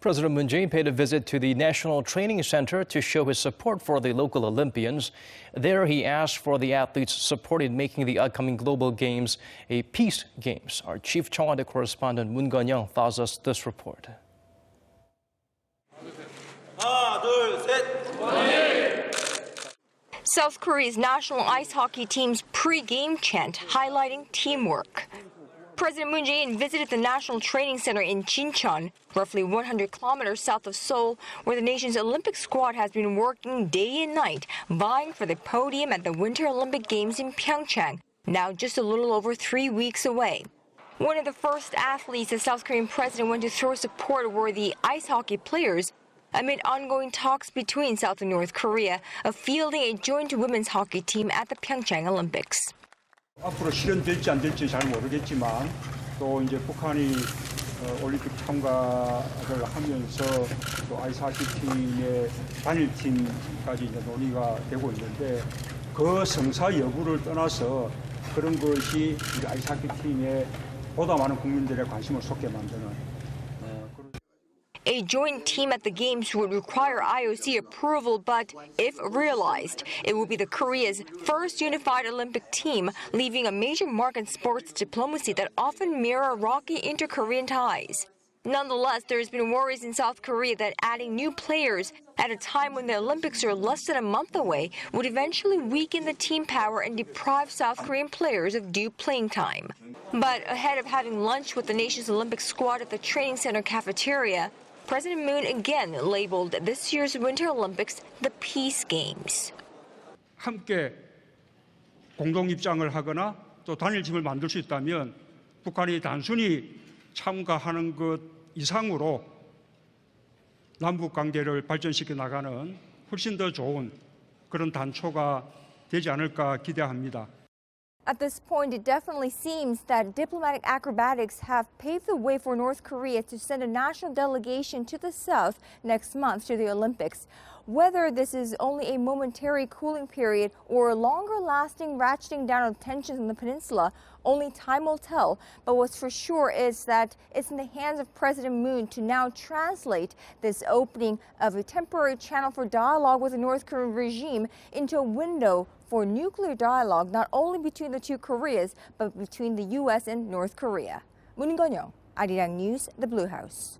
President Moon Jae-in paid a visit to the National Training Center to show his support for the local Olympians. There, he asked for the athletes' support in making the upcoming Global Games a peace games. Our chief Cheongwadae correspondent Moon Connyoung thaws us this report. South Korea's national ice hockey team's pre-game chant highlighting teamwork. President Moon Jae-in visited the National Training Center in Jincheon, roughly 100 kilometers south of Seoul, where the nation's Olympic squad has been working day and night, vying for the podium at the Winter Olympic Games in Pyeongchang, now just a little over 3 weeks away. One of the first athletes the South Korean president went to throw support were the ice hockey players, amid ongoing talks between South and North Korea of fielding a joint women's hockey team at the Pyeongchang Olympics. 앞으로 실현될지 안 될지 잘 모르겠지만 또 이제 북한이 올림픽 참가를 하면서 또 아이스하키 팀의 단일팀까지 이제 논의가 되고 있는데 그 성사 여부를 떠나서 그런 것이 우리 아이스하키 팀에 보다 많은 국민들의 관심을 쏟게 만드는. A joint team at the Games would require IOC approval, but if realized, it will be the Korea's first unified Olympic team, leaving a major mark in sports diplomacy that often mirror rocky inter-Korean ties. Nonetheless, there's been worries in South Korea that adding new players at a time when the Olympics are less than a month away would eventually weaken the team power and deprive South Korean players of due playing time. But ahead of having lunch with the nation's Olympic squad at the training center cafeteria, President Moon again labeled this year's Winter Olympics the Peace Games. 함께 공동입장을 하거나 또 단일팀을 만들 수 있다면 북한이 단순히 참가하는 것 이상으로 남북관계를 발전시켜 나가는 훨씬 더 좋은 그런 단초가 되지 않을까 기대합니다. At this point, it definitely seems that diplomatic acrobatics have paved the way for North Korea to send a national delegation to the South next month to the Olympics. Whether this is only a momentary cooling period or a longer-lasting ratcheting down of tensions on the peninsula, only time will tell. But what's for sure is that it's in the hands of President Moon to now translate this opening of a temporary channel for dialogue with the North Korean regime into a window for nuclear dialogue not only between the two Koreas, but between the U.S. and North Korea. Moon Connyoung, Arirang News, The Blue House.